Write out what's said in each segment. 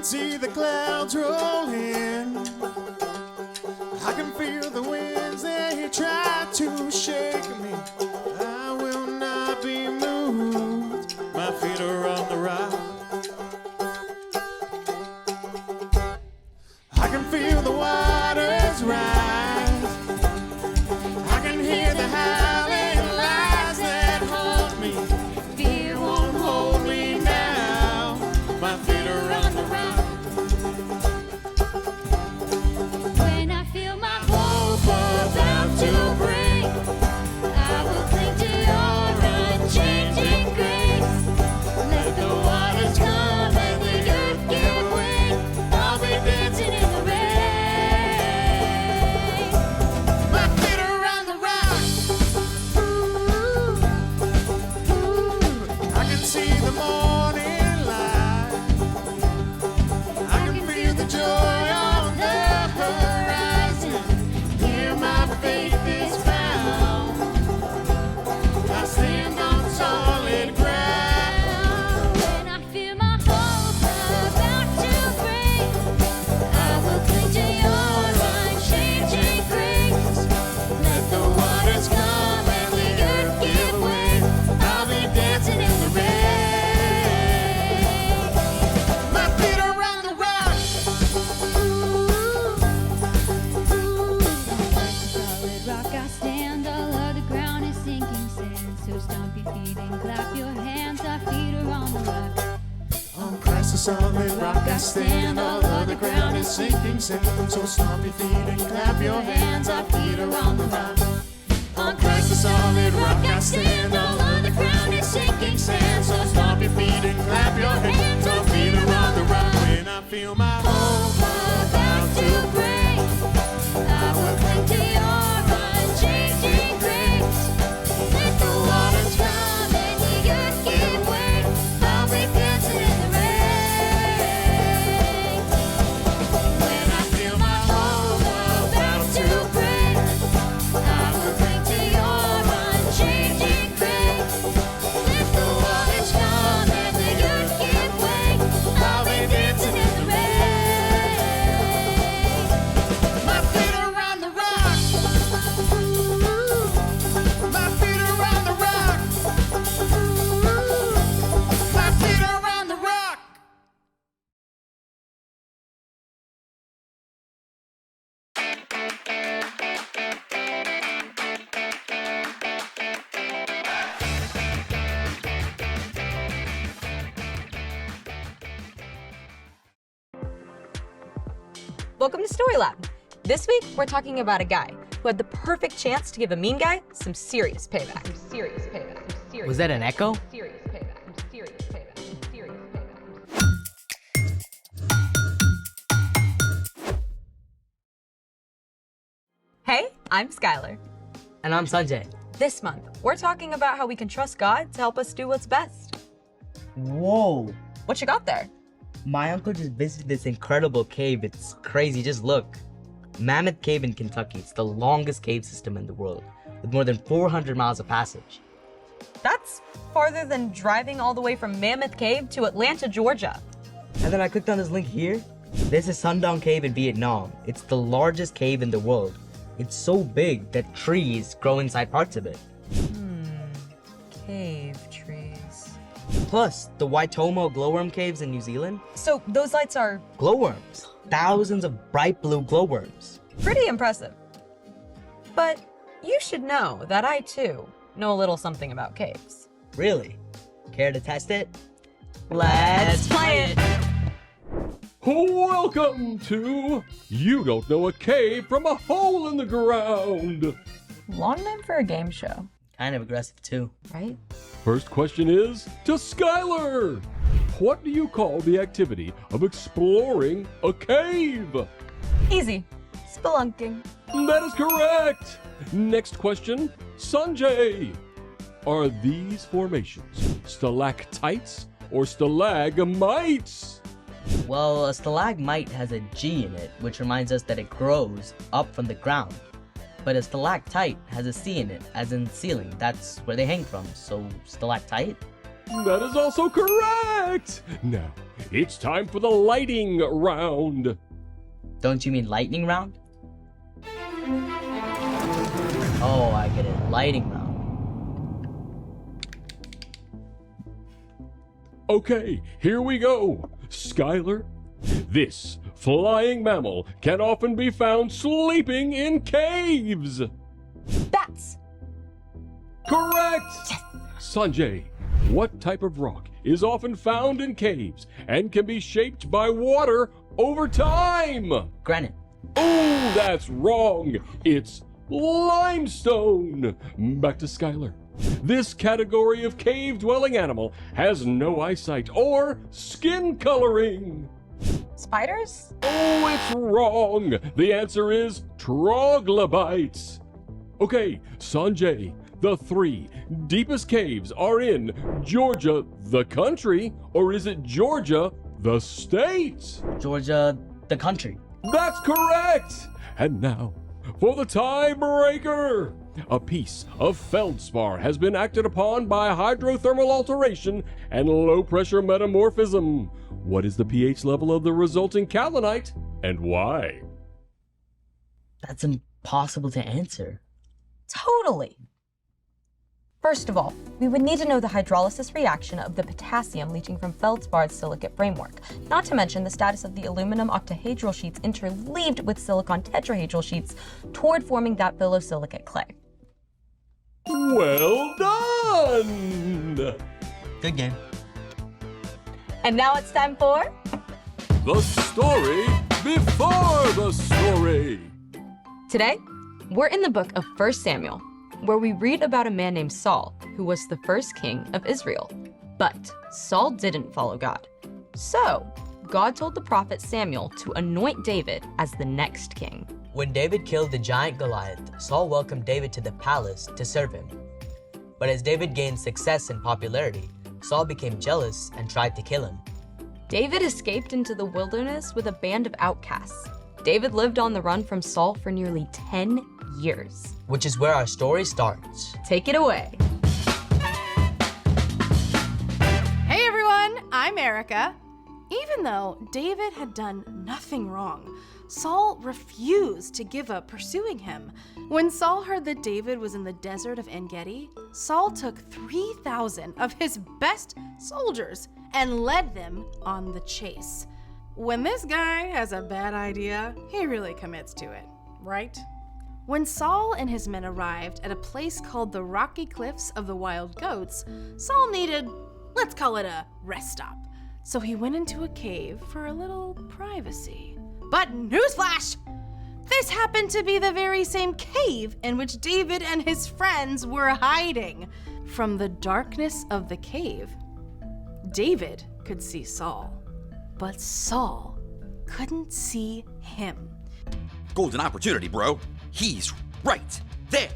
see the clouds roll in. I can feel the winds, they try to shake me. I will not be moved. My feet are on the rock. I can feel the waters rise. I can hear the howling lies that haunt me. Fear won't hold me now. My feet are on the rock. When I feel my hope about to break, I will cling to your unchanging grace. Let the waters come and the earth give way. I'll be dancing in the rain. My feet are on the rock. I can see the morning light. I can feel the joy on the horizon. Here my faith is found. I stand on solid ground. When I feel my hope about to break, I will cling to your unchanging grace. Let the waters come and the earth give way. I'll be dancing in the rain. My feet are on the rock. Solid rock I stand, all of the ground is sinking sand. So stomp your feet and clap your hands, our feet are on the rock. On Christ the solid rock I stand, all of the ground is sinking sand. So stomp your feet and clap your hands, our feet are on the rock. On Christ the solid rock I stand, all of the ground is sinking sand. So stomp your feet and clap your hands, our feet are on the rock. When I feel my hope about to break, I will cling to your unchanging grace. Let the waters come and the earth give way. I'll be dancing in the rain. when I feel my hope about to break, I will cling to your unchanging grace. Let the waters come and the earth give way. I'll be dancing in the rain. my feet are on the rock. My feet are on the rock. My feet are on the rock. Welcome to Story Lab. This week, we're talking about a guy who had the perfect chance to give a mean guy some serious payback. Was that an echo? Hey, I'm Skylar. And I'm Sanjay. This month, we're talking about how we can trust God to help us do what's best. Whoa! What you got there? My uncle just visited this incredible cave. It's crazy, just look. Mammoth Cave in Kentucky. It's the longest cave system in the world, with more than 400 miles of passage. That's farther than driving all the way from Mammoth Cave to Atlanta, Georgia. And then I clicked on this link here. This is Sundong Cave in Vietnam. It's the largest cave in the world. It's so big that trees grow inside parts of it. Cave trees. Plus, the Waitomo glowworm caves in New Zealand. So those lights are Glowworms. Thousands of bright blue glowworms. pretty impressive. But you should know that I, too, know a little something about caves. Really? Care to test it? Let's play it! Welcome to You Don't Know a Cave from a Hole in the Ground. Long name for a game show, Kind of aggressive too. right? First question is to Skylar. What do you call the activity of exploring a cave? Easy. Spelunking. That is correct. Next question, Sanjay. Are these formations stalactites or stalagmites? Well, a stalagmite has a G in it, which reminds us that it grows up from the ground. But a stalactite has a C in it, as in ceiling. That's where they hang from, so stalactite? That is also correct. Now, it's time for the lighting round. Don't you mean lightning round? Oh, I get it. Lighting round. Okay, here we go. Skylar, this flying mammal can often be found sleeping in caves. Bats. Correct! Sanjay, what type of rock is often found in caves and can be shaped by water over time? Granite. Oh, that's wrong. It's limestone. Back to Skylar. This category of cave-dwelling animal has no eyesight or skin coloring. Spiders? Oh, it's wrong. The answer is troglobites. Okay, Sanjay, the 3 deepest caves are in Georgia, the country, or is it Georgia, the state? Georgia, the country. That's correct! And now, for the tiebreaker! A piece of feldspar has been acted upon by hydrothermal alteration and low-pressure metamorphism. What is the pH level of the resulting kaolinite, and why? That's impossible to answer. Totally. First of all, we would need to know the hydrolysis reaction of the potassium leaching from feldspar's silicate framework, not to mention the status of the aluminum octahedral sheets interleaved with silicon tetrahedral sheets toward forming that phyllosilicate clay. Well done! Good game. And now it's time for The story before the story. Today, we're in the book of 1 Samuel, where we read about a man named Saul, who was the first king of Israel. But Saul didn't follow God. So, God told the prophet Samuel to anoint David as the next king. When David killed the giant Goliath, Saul welcomed David to the palace to serve him. But as David gained success and popularity, Saul became jealous and tried to kill him. David escaped into the wilderness with a band of outcasts. David lived on the run from Saul for nearly 10 years. Which is where our story starts. Take it away. Hey everyone, I'm Erica. Even though David had done nothing wrong, Saul refused to give up pursuing him. When Saul heard that David was in the desert of En-Gedi, Saul took 3,000 of his best soldiers and led them on the chase. When this guy has a bad idea, he really commits to it, right? When Saul and his men arrived at a place called the Rocky Cliffs of the Wild Goats, Saul needed, let's call it a rest stop. So he went into a cave for a little privacy. But newsflash! This happened to be the very same cave in which David and his friends were hiding. From the darkness of the cave, David could see Saul, but Saul couldn't see him. Golden opportunity, bro. He's right there.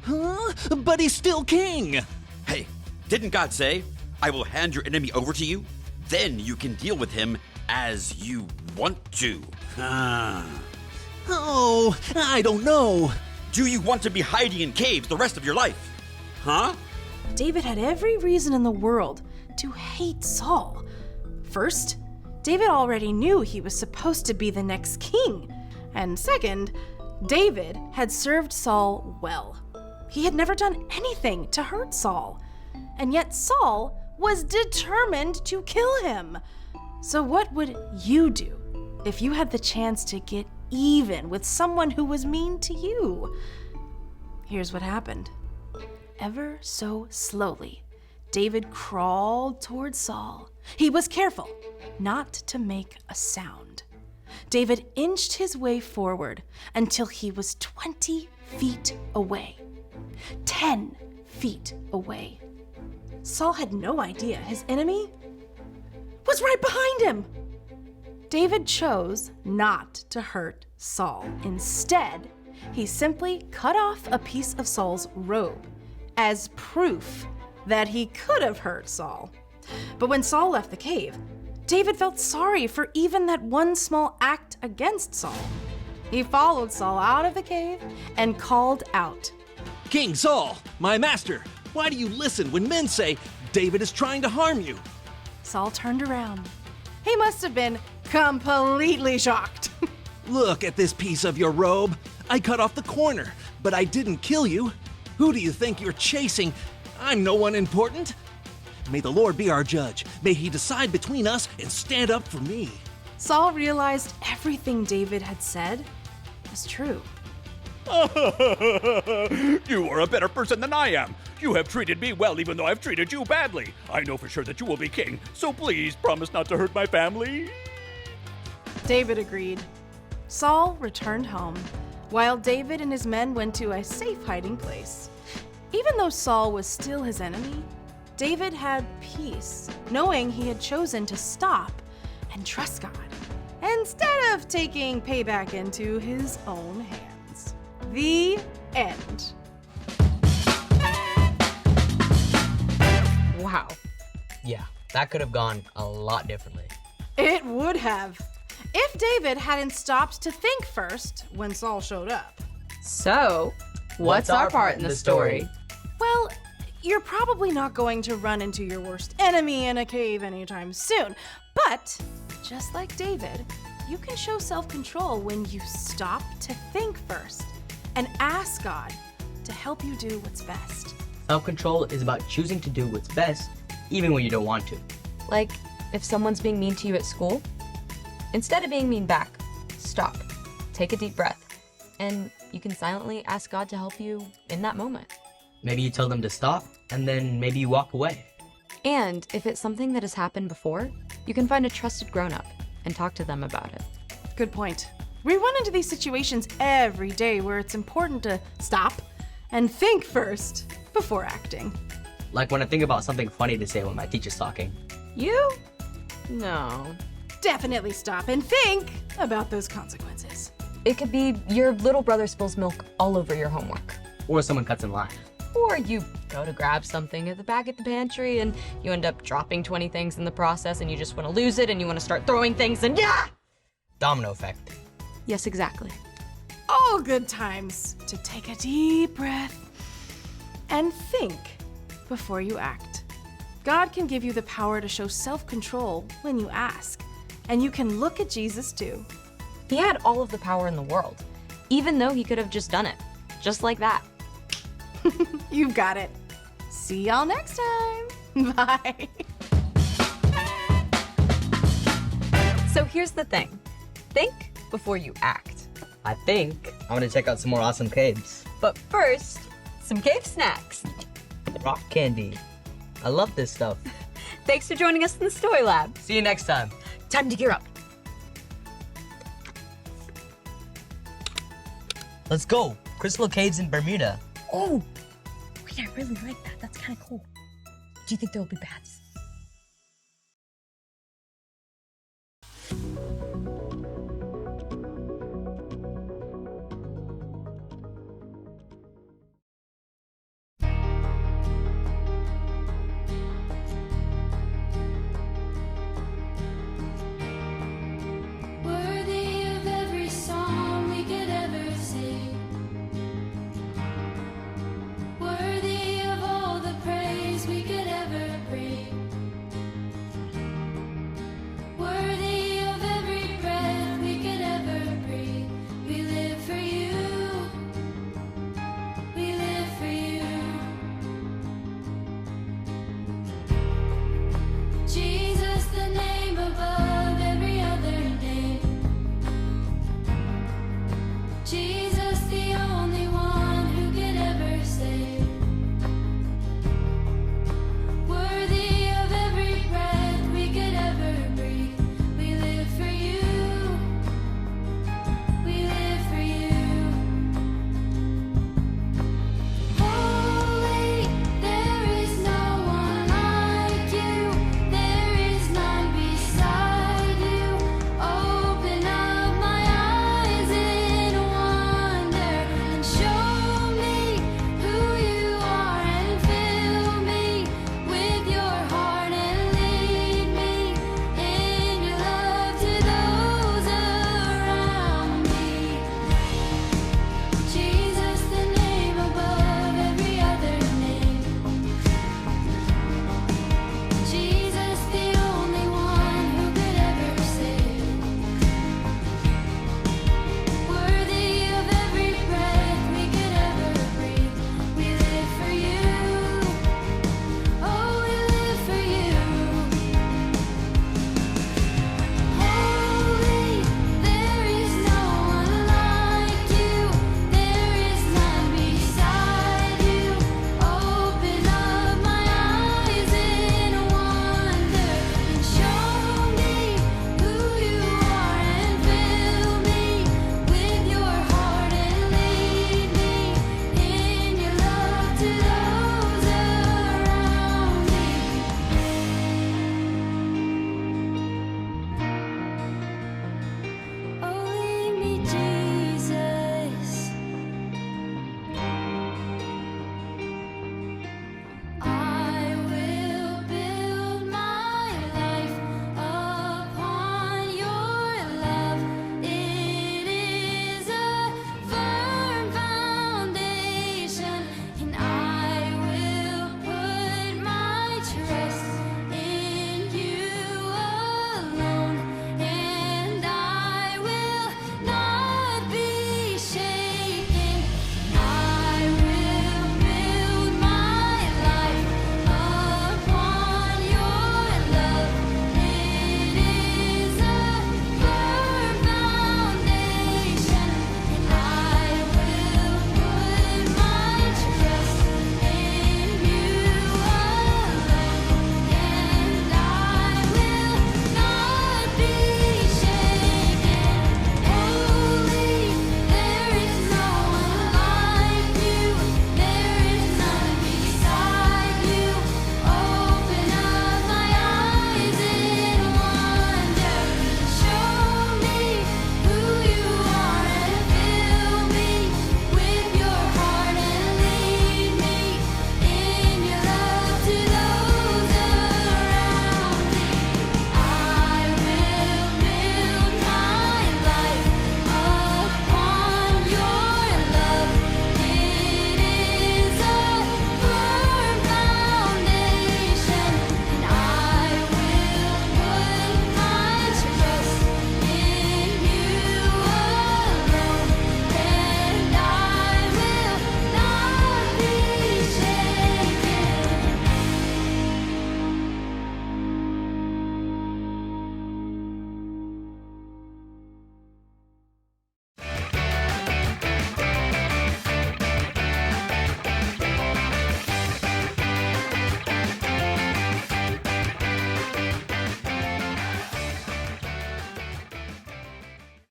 Huh? But he's still king. Hey, didn't God say, I will hand your enemy over to you? Then you can deal with him as you want to. Oh, I don't know. Do you want to be hiding in caves the rest of your life? Huh? David had every reason in the world to hate Saul. First, David already knew he was supposed to be the next king. And second, David had served Saul well. He had never done anything to hurt Saul. And yet Saul was determined to kill him. So what would you do if you had the chance to get even with someone who was mean to you? Here's what happened. Ever so slowly, David crawled towards Saul. He was careful not to make a sound. David inched his way forward until he was 20 feet away, 10 feet away. Saul had no idea his enemy was right behind him. David chose not to hurt Saul. Instead, he simply cut off a piece of Saul's robe as proof that he could have hurt Saul. But when Saul left the cave, David felt sorry for even that one small act against Saul. He followed Saul out of the cave and called out, King Saul, my master, why do you listen when men say David is trying to harm you? Saul turned around. He must have been completely shocked. Look at this piece of your robe. I cut off the corner, but I didn't kill you. Who do you think you're chasing? I'm no one important. May the Lord be our judge. May he decide between us and stand up for me. Saul realized everything David had said was true. You are a better person than I am. You have treated me well even though I've treated you badly. I know for sure that you will be king, so please promise not to hurt my family. David agreed. Saul returned home, while David and his men went to a safe hiding place. Even though Saul was still his enemy, David had peace, knowing he had chosen to stop and trust God, instead of taking payback into his own hands. The end. Wow. Yeah, that could have gone a lot differently. It would have, if David hadn't stopped to think first when Saul showed up. So, what's our part in the story? Well, you're probably not going to run into your worst enemy in a cave anytime soon, but just like David, you can show self-control when you stop to think first and ask God to help you do what's best. Self-control is about choosing to do what's best, even when you don't want to. Like, if someone's being mean to you at school, instead of being mean back, stop, take a deep breath, and you can silently ask God to help you in that moment. Maybe you tell them to stop, and then maybe you walk away. And if it's something that has happened before, you can find a trusted grown-up and talk to them about it. Good point. We run into these situations every day where it's important to stop and think first before acting. Like when I think about something funny to say when my teacher's talking. You? No. Definitely stop and think about those consequences. It could be your little brother spills milk all over your homework. Or someone cuts in line. Or you go to grab something at the back of the pantry and you end up dropping 20 things in the process and you just want to lose it and you want to start throwing things and yeah! Domino effect. Yes, exactly. All good times to take a deep breath and think before you act. God can give you the power to show self-control when you ask, and you can look at Jesus too. He had all of the power in the world, even though he could have just done it, just like that. You've got it. See y'all next time. Bye. So here's the thing. Think before you act. I think I want to check out some more awesome caves. But first, some cave snacks. Rock candy. I love this stuff. Thanks for joining us in the Story Lab. See you next time. Time to gear up. Let's go. Crystal Caves in Bermuda. Oh, wait, I really like that. That's kind of cool. Do you think there will be baths?